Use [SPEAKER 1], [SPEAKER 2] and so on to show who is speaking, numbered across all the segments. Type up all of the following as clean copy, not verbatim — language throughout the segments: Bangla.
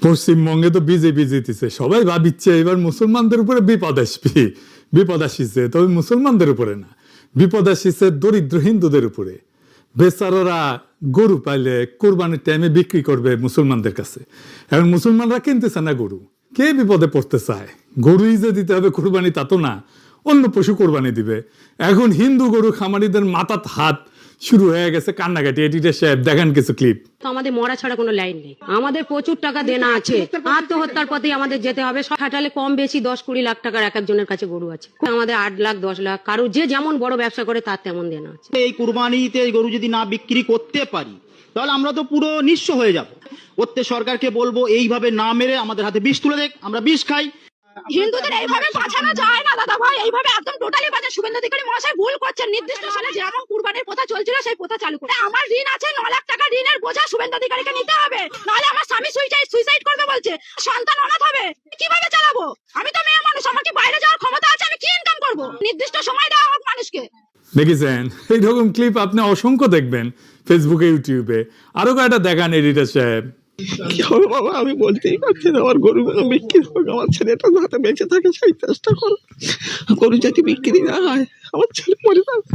[SPEAKER 1] পশ্চিমবঙ্গে তো বিজেপি জিতেছে, সবাই ভাবিচ্ছে এবার মুসলমানদের উপরে বিপদ আসিছে, তবে মুসলমানদের উপরে না, বিপদ আসিছে দরিদ্র হিন্দুদের উপরে। বেচারারা গরু পাইলে কোরবানির টাইমে বিক্রি করবে মুসলমানদের কাছে, এখন মুসলমানরা কিনতেছে না গরু, কে বিপদে পড়তে চায়? গরুই যে দিতে হবে কোরবানি তা তো না, অন্য পশু কোরবানি দিবে। এখন হিন্দু গরু খামারিদের মাথাত হাত শুরু হয়ে গেছে কান্নাকাটি। এডিটর সাহেব দেখান কিছু ক্লিপ।
[SPEAKER 2] তো আমাদের মরা ছাড়া কোনো লাইন নেই, আমাদের প্রচুর টাকা দেনা আছে, আত্মহত্যার পথে আমাদের যেতে হবে। খাটালে কম বেশি 10-20 লাখ টাকার এক একজনের কাছে গরু আছে, আমাদের 8 লাখ 10 লাখ, কারো যে যেমন বড় ব্যবসা করে তার তেমন দেনা আছে।
[SPEAKER 3] এই কুরবানিতে গরু যদি না বিক্রি করতে পারি তাহলে আমরা তো পুরো নিঃস্ব হয়ে যাব। প্রত্যেক সরকারকে বলবো এইভাবে না মেরে আমাদের হাতে বিষ তুলে দেখ, আমরা বিষ খাই।
[SPEAKER 4] হিন্দুদের এইভাবে বাঁচানো যায় না দাদা ভাই, এইভাবে একদম টোটালি বাঁচা। শুভেন্দু অধিকারী মহাশয় ভুল করছেন, নির্দিষ্ট সালে যেমন কুরবানির প্রথা চলছিল সেই প্রথা চালু করে। আমার ঋণ আছে 9 লাখ টাকা, ঋণের বোঝা শুভেন্দু অধিকারীকে নিতে হবে, নাহলে আমার স্বামী সুইসাইড করবে বলছে, সন্তান অনাথ হবে, কিভাবে চালাবো? আমি তো মেয়ে মানুষ, আমার কি বাইরে যাওয়ার ক্ষমতা আছে? আমি কি ইনকাম করবো? নির্দিষ্ট সময় দেওয়া হোক মানুষকে।
[SPEAKER 1] দেখেছেন এইরকম ক্লিপ আপনি অসংখ্য দেখবেন ফেসবুকে, ইউটিউবে। আরো কয়েকটা দেখান এডিটর সাহেব।
[SPEAKER 5] কি হবে বাবা, আমি বলতেই পারছি না। আমার গরুগুলো বিক্রি হোক, আমার ছেলেটা যাতে বেঁচে থাকে সেই চেষ্টা করো। গরু যদি বিক্রি না হয় আমার ছেলে মরে যাবে।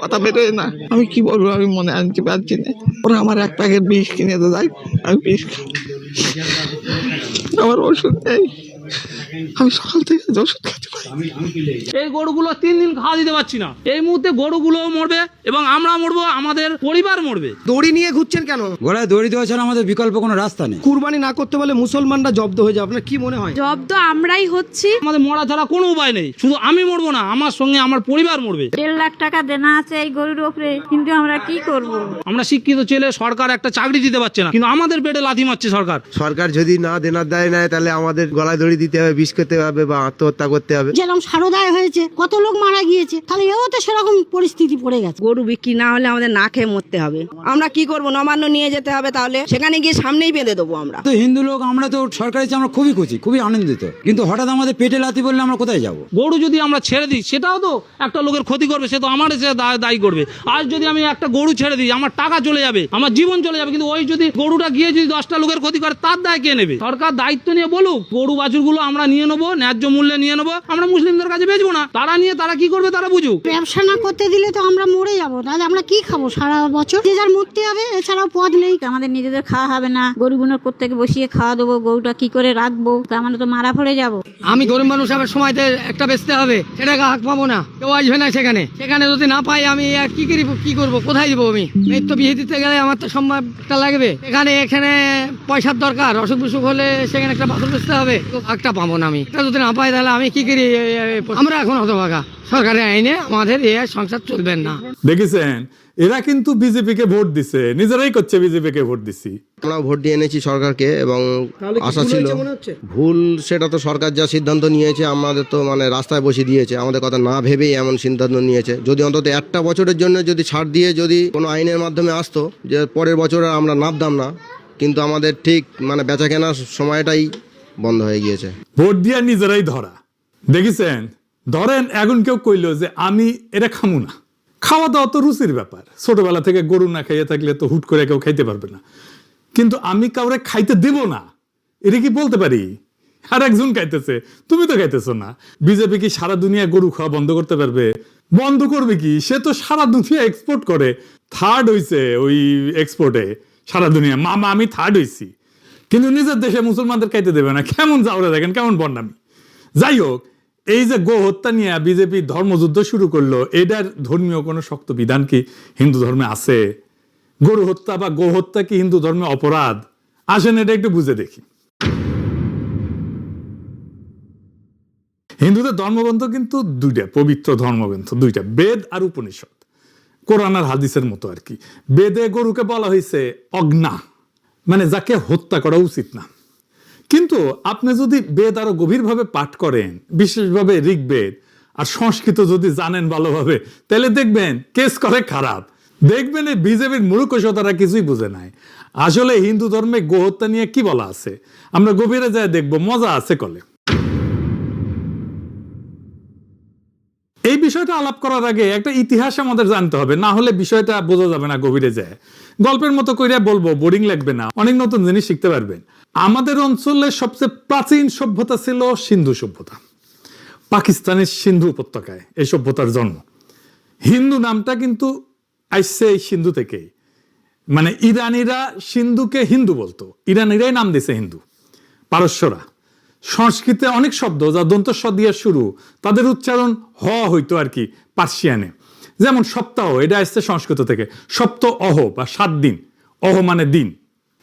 [SPEAKER 5] কথা বেরোয় না, আমি কি বলবো, আমি মনে আনতে পারছি না। ওরা আমার এক প্যাকেট বিষ কিনে তো যায়, আমি বিষ খাই, আমার ওষুধ নেই, আমি সকাল থেকে ওষুধ খেতে পারি।
[SPEAKER 6] এই গরুগুলো 3 দিন খাওয়া দিতে পারছি না, এই মুহূর্তে গরুগুলো মরবে এবং আমরা মরবো, আমাদের পরিবার মরবে।
[SPEAKER 7] দড়ি নিয়ে ঘুরছেন কেন?
[SPEAKER 8] গলায় দড়ি দেওয়া ছাড়া আমাদের বিকল্প কোনো রাস্তা নেই।
[SPEAKER 7] কুরবানি না করতে পারলে মুসলমানরা জব্দ হয়ে যাবে, আপনার কি মনে হয়?
[SPEAKER 4] জব্দ আমরাই হচ্ছি।
[SPEAKER 6] আমাদের মরা ছাড়া কোনো উপায় নেই, শুধু আমি মরবো না, আমার সঙ্গে আমার পরিবার মরবে।
[SPEAKER 4] 1.5 লাখ টাকা দেনা আছে এই গরুর উপরে, কিন্তু আমরা কি করব?
[SPEAKER 6] আমরা শিক্ষিত ছেলে, সরকার একটা চাকরি দিতে পারছে না, কিন্তু আমাদের পেটে লাথি মারছে সরকার।
[SPEAKER 9] সরকার যদি না দেনার দায় নেয় তাহলে আমাদের গলায় দড়ি দিতে হবে, বিষ খেতে হবে বা আত্মহত্যা করতে হবে।
[SPEAKER 4] যেরকম সারদায় হয়েছে, কত লোক মারা গিয়েছে, তাহলে এও তো সেরকম পরিস্থিতি পড়ে গেছে।
[SPEAKER 2] গরু বিক্রি না হলে আমাদের না খেয়ে মরতে হবে। আমরা কি করব? নবান্ন নিয়ে যেতে হবে, তাহলে সেখানে গিয়ে সামনেই বেঁধে দেবো আমরা।
[SPEAKER 8] তো হিন্দু লোক আমরা তো সরকারি আমরা খুবই খুশি, খুবই আনন্দিত, কিন্তু হঠাৎ আমাদের পেটে লাথি বললে আমরা কোথায় যাব?
[SPEAKER 6] গরু যদি আমরা ছেড়ে দিই সেটাও তো একটা লোকের ক্ষতি করবে, সে তো আমার সে দায়ী করবে। আজ যদি আমি একটা গরু ছেড়ে দিই আমার টাকা চলে যাবে, আমার জীবন চলে যাবে, কিন্তু ওই যদি গরুটা গিয়ে যদি 10টা লোকের ক্ষতি করে তার দায় কে নেবে? সরকার দায়িত্ব নিয়ে বলুক, গরু বাছুরগুলো আমরা নিয়ে নেবো, ন্যায্য মূল্যে নিয়ে নেবো, আমরা মুসলিমদের কাছে বেচবো না, তারা নিয়ে তারা কি করবে তারা বুঝুক।
[SPEAKER 4] ব্যবসা না করতে দিলে তো আমরা মরে যাবো, তাহলে আমরা কি খাবো সারা বছর? যে যার মরতে হবে, এছাড়াও পথ নেই। আমাদের নিজেদের খাওয়া হবে না, গরুগুলোর প্রত্যেকে বসিয়ে খাওয়া দেবো, গরুটা কি করে রাখবো? আমরা তো মারা পড়ে যাবো।
[SPEAKER 7] আমি গরিব মানুষ, আমার সময়তে একটা বেচতে হবে, সেটাকে হাক পাবো না, কেউ আসবে না সেখানে। সেখানে যদি না পাই আমি আর কি করবো, কোথায় যাবো? আমি তো বিয়ে দিতে গেলে আমার তো সময়টা লাগবে, এখানে পয়সার দরকার, অসুখ বিসুখ হলে সেখানে একটা বাসন বেচতে হবে, একটা পাবো না। আমি এটা যদি না পাই তাহলে আমি কি করি? আমরা এখন হতভাগা, সরকারের আইনে আমাদের এই সংসার চলবে না।
[SPEAKER 1] দেখেছেন এরা কিন্তু বিজেপিকে ভোট দিছে, নিজেরাই করছে বিজেপিকে ভোট দিছি।
[SPEAKER 9] আমরা ভোট দিয়ে এনেছি সরকারকে এবং আশা ছিল ভুল, সেটা তো সরকার যা সিদ্ধান্ত নিয়েছে আমাদের তো মানে রাস্তায় বসিয়ে দিয়েছে, আমাদের কথা না ভেবেই এমন সিদ্ধান্ত নিয়েছে। যদি অন্তত একটা বছরের জন্য যদি ছাড় দিয়ে যদি কোনো আইনের মাধ্যমে আসতো যে পরের বছর আমরা নামতাম না, কিন্তু আমাদের ঠিক মানে বেচা কেনার সময়টাই বন্ধ হয়ে গিয়েছে।
[SPEAKER 1] ভোট দিয়ে নিজেরাই ধরা। দেখেছেন, ধরেন এখন কেউ কইলো যে আমি এটা খামু না, খাওয়া দাওয়া তো রুচির ব্যাপার, ছোটবেলা থেকে গরু না খাইয়ে থাকলে তো হুট করে কেউ খাইতে পারবে না, কিন্তু আমি কাউরে খাইতে দেব না, এটা কি বলতে পারি? আর একজন খাইতেছে, তুমি তো খাইতেছো না। বিজেপি কি সারা দুনিয়া গরু খাওয়া বন্ধ করতে পারবে? বন্ধ করবে কি? সে তো সারা দুনিয়া এক্সপোর্ট করে, 3rd হইছে ওই এক্সপোর্টে সারা দুনিয়া। মামা আমি 3rd হইছি, কিন্তু নিজের দেশে মুসলমানদের খাইতে দেবে না। কেমন যাওয়া দেখেন, কেমন বন্যামি। যাই হোক, এই যে গো হত্যা নিয়ে বিজেপি ধর্মযুদ্ধ শুরু করলো, এটার ধর্মীয় কোনো শক্ত বিধান কি হিন্দু ধর্মে আছে? গরু হত্যা বা গো হত্যা কি হিন্দু ধর্মে অপরাধ? আসেন এটা একটু বুঝে দেখি। হিন্দুদের ধর্মগ্রন্থ কিন্তু 2টা, পবিত্র ধর্মগ্রন্থ 2টা, বেদ আর উপনিষদ, কোরআন আর হাদিসের মতো আর কি। বেদে গরুকে বলা হয়েছে অজ্ঞা, মানে যাকে হত্যা করা উচিত না। কিন্তু আপনি যদি বেদ আরো গভীরভাবে পাঠ করেন, বিশেষভাবে ঋগ্বেদ আর সংস্কৃত যদি জানেন ভালোভাবে, তাহলে দেখবেন কেস করে খারাপ। দেখবেন এই বিজেপির মূর্খতারা কিছুই বুঝে নাই। আসলে হিন্দু ধর্মে গোহত্যা নিয়ে কি বলা আছে আমরা গভীরে যায় দেখবো, মজা আছে কলে। এই বিষয়টা আলাপ করার আগে একটা ইতিহাস আমাদের জানতে হবে, না হলে বিষয়টা বোঝা যাবে না গভীরে যায়। গল্পের মতো কইরা বলবো, বোরিং লাগবে না, অনেক নতুন জিনিস শিখতে পারবেন। আমাদের অঞ্চলের সবচেয়ে প্রাচীন সভ্যতা ছিল সিন্ধু সভ্যতা। পাকিস্তানের সিন্ধু উপত্যকায় এই সভ্যতার জন্ম। হিন্দু নামটা কিন্তু আসছে এই সিন্ধু থেকেই, মানে ইরানিরা সিন্ধুকে হিন্দু বলতো, ইরানিরাই নাম দিয়েছে হিন্দু। পারস্যরা, সংস্কৃতে অনেক শব্দ যা দন্তস্ব দিয়ে শুরু, তাদের উচ্চারণ হ হইতো আর কি পার্সিয়ানে। যেমন সপ্তাহ, এটা আসছে সংস্কৃত থেকে, সপ্ত অহ বা 7 দিন, অহ মানে দিন,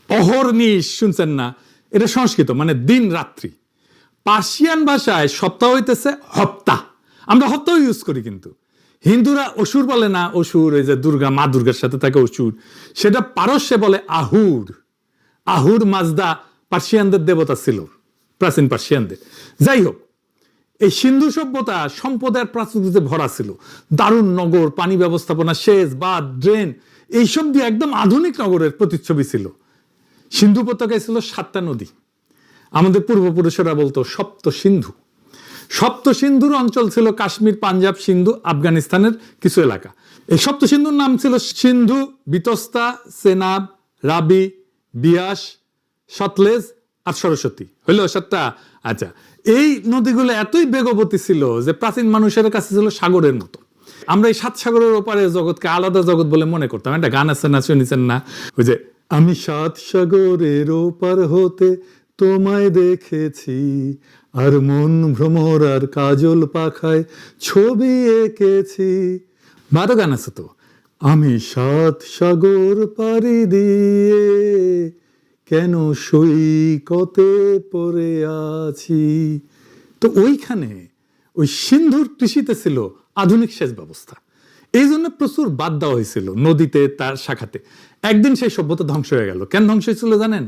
[SPEAKER 1] অহর নিশ শুনছেন না, এটা সংস্কৃত মানে দিন রাত্রি। পার্সিয়ান ভাষায় সপ্তাহ হইতেছে হপ্তা, আমরা হপ্তাহ ইউজ করি, কিন্তু হিন্দুরা অসুর বলে না, অসুর এই যে দুর্গা, মা দুর্গার সাথে থাকে অসুর, সেটা পারস্যে বলে আহুর। আহুর মাজদা পার্সিয়ানদের দেবতা ছিল, প্রাচীন পার্সিয়ানদের। যাই হোক, এই সিন্ধু সভ্যতা সম্পদের প্রাচুর্যে ভরা ছিল। দারুণ নগর, পানি ব্যবস্থাপনা, সেচ, বাঁধ, ড্রেন, এইসব দিয়ে একদম আধুনিক নগরের প্রতিচ্ছবি ছিল। সিন্ধু উপত্যকায় ছিল 7টা নদী, আমাদের পূর্বপুরুষেরা বলতো সপ্ত সিন্ধু। সপ্ত সিন্ধুর অঞ্চল ছিল কাশ্মীর, পাঞ্জাব, সিন্ধু, আফগানিস্তানের কিছু এলাকা। এই সপ্ত সিন্ধুর নাম ছিল সিন্ধু, বিতস্তা, সেনাব, রাবি, বিয়াস, সতলেজ আর সরস্বতী। হইল 7টা। আচ্ছা, এই নদীগুলো এতই বেগবতী ছিল যে প্রাচীন মানুষের কাছে ছিল সাগরের মতো। আমরা এই 7 সাগরের ওপারে জগৎকে আলাদা জগৎ বলে মনে করতাম। একটা গান আছে না, শুনেছেন না, ওই যে আমি 7 সাগরের ওপার হতে তোমায় দেখেছি, আর মন ভ্রমর আর কাজল পাখায় ছবি এঁকেছি। বারো গান আছে তো, আমি 7 সাগর পাড়ি দিয়ে কেন সৈকতে পড়ে আছি। তো ওইখানে ওই সিন্ধুর কৃষিতে ছিল আধুনিক সেচ ব্যবস্থা, এই জন্য প্রচুর বাদ দেওয়া হয়েছিল নদীতে, তার শাখাতে। একদিন সেই সভ্যতা ধ্বংস হয়ে গেল। কেন ধ্বংস হয়েছিল জানেন?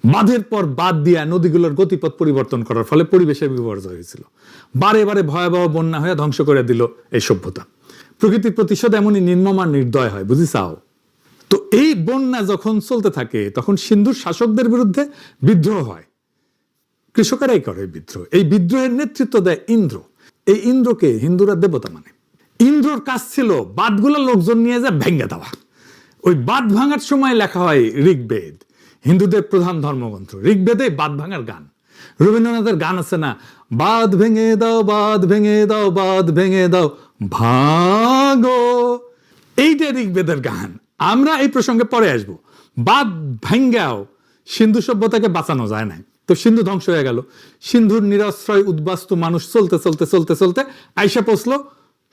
[SPEAKER 1] বাঁধের পর বাদ দিয়া নদীগুলোর গতিপথ পরিবর্তন করার ফলে পরিবেশের বিপর্যয় হয়েছিল। বারে বারে ভয়াবহ বন্যা হয়ে ধ্বংস করে দিল এই সভ্যতা। প্রকৃতির প্রতিশোধ এমনই নির্মম আর নির্দয় হয়, বুঝিসাও? তো এই বন্যা যখন চলতে থাকে তখন সিন্ধুর শাসকদের বিরুদ্ধে বিদ্রোহ হয়। কৃষকেরাই করে বিদ্রোহ। এই বিদ্রোহের নেতৃত্ব দেয় ইন্দ্র। এই ইন্দ্রকে হিন্দুরা দেবতা মানে। ইন্দ্রর কাজ ছিল বাঁধগুলো লোকজন নিয়ে যা ভেঙে দেওয়া। ওই বাঁধ ভাঙার সময় লেখা হয় ঋগ্বেদ, হিন্দুদের প্রধান ধর্মগ্রন্থ। ঋগ্বেদে বাঁধ ভাঙার গান। রবীন্দ্রনাথের গান আছে না, বাঁধ ভেঙে দাও, বাঁধ ভেঙে দাও, বাঁধ ভেঙে দাও, ভাগো। এইটা ঋগ্বেদের গান। আমরা এই প্রসঙ্গে পরে আসবো। বাঁধ ভাঙ্গাও সিন্ধু সভ্যতাকে বাঁচানো যায় না, তো সিন্ধু ধ্বংস হয়ে গেল। সিন্ধুর নিরাশ্রয় উদ্বাস্তু মানুষ চলতে চলতে চলতে চলতে আইসা পৌঁছলো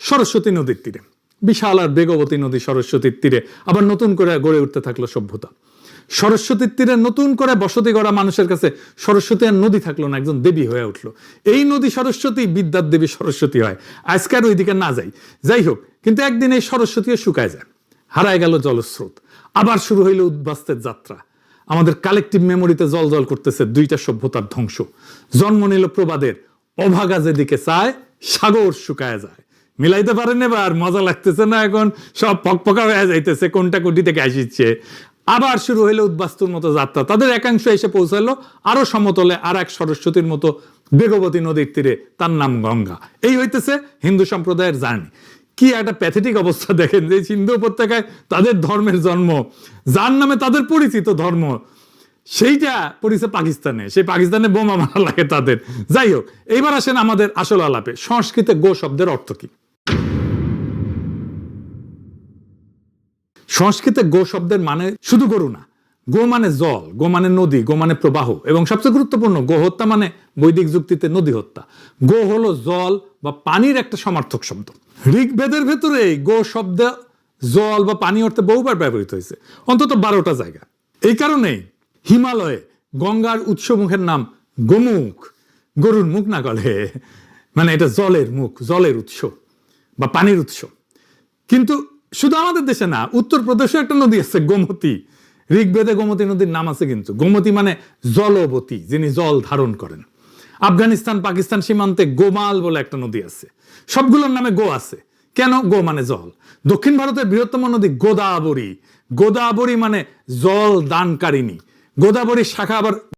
[SPEAKER 1] সরস্বতী নদীর তীরে। বিশাল আর বেগবতী নদী সরস্বতীর তীরে আবার নতুন করে গড়ে উঠতে থাকলো সভ্যতা। সরস্বতীর তীরে নতুন করে বসতি গড়া মানুষের কাছে সরস্বতী আর নদী থাকলো না, একজন দেবী হয়ে উঠলো। এই নদী সরস্বতী, বিদ্যার দেবী সরস্বতী হয়। আজকার ওইদিকে না যাই, যাই হোক, কিন্তু একদিন এই সরস্বতীও শুকায় যায়, হারায় গেল জলস্রোত। আবার শুরু হইল উদ্বাস্তের যাত্রা। আমাদের কালেকটিভ মেমোরিতে জল জল করতেছে 2টা সভ্যতার ধ্বংস। জন্ম নিল প্রবাদের, অভাগা যেদিকে চায় সাগর শুকায় যায়। মিলাইতে পারেন এবার? মজা লাগতেছে না? এখন সব পকপকা হয়ে যাইতেছে, কোনটা কোটি থেকে আসিচ্ছে। আবার শুরু হইলো উদ্বাস্তুর মতো যাত্রা। তাদের একাংশ এসে পৌঁছালো আরো সমতলে আর এক সরস্বতীর মতো বেগবতী নদীর তীরে, তার নাম গঙ্গা। এই হইতেছে হিন্দু সম্প্রদায়ের জার্নি। কি একটা প্যাথেটিক অবস্থা দেখেন, যে সিন্ধু উপত্যকায় তাদের ধর্মের জন্ম, যার নামে তাদের পরিচিত ধর্ম, সেইটা পড়েছে পাকিস্তানে। সেই পাকিস্তানে বোমা মারা লাগে তাদের। যাই হোক, এইবার আসেন আমাদের আসল আলাপে। সংস্কৃতে গো শব্দের অর্থ কি? সংস্কৃতে গো শব্দের মানে শুধু গরু না। গো মানে জল, গো মানে নদী, গো মানে প্রবাহ, এবং সবচেয়ে গুরুত্বপূর্ণ গো হত্যা মানে বৈদিক যুক্তিতে নদী হত্যা। গো হলো জল বা পানির একটা সমার্থক শব্দ। ঋগ্বেদের ভেতরে গো শব্দ জল বা পানি অর্থে বহুবার ব্যবহৃত হয়েছে, অন্তত 12টা জায়গা। এই কারণেই হিমালয়ে গঙ্গার উৎসমুখের নাম গোমুখ। গরুর মুখ না গলে, মানে এটা জলের মুখ, জলের উৎস বা পানির উৎস। কিন্তু শুধু আমাদের দেশে না, উত্তরপ্রদেশে একটা নদী আছে গোমতী। ঋগ্বেদে গোমতী নদীর নাম আছে, কিন্তু গোমতী মানে জলবতী, যিনি জল ধারণ করেন। আফগানিস্তান পাকিস্তান সীমান্তে গোমাল বলে একটা নদী আছে। সবগুলোর নামে গো আছে, কেন? গো মানে জল। দক্ষিণ ভারতের বৃহত্তম নদী গোদাবরী। গোদাবরী মানে জল দানকারিণী। গোদাবরীর শাখা আবার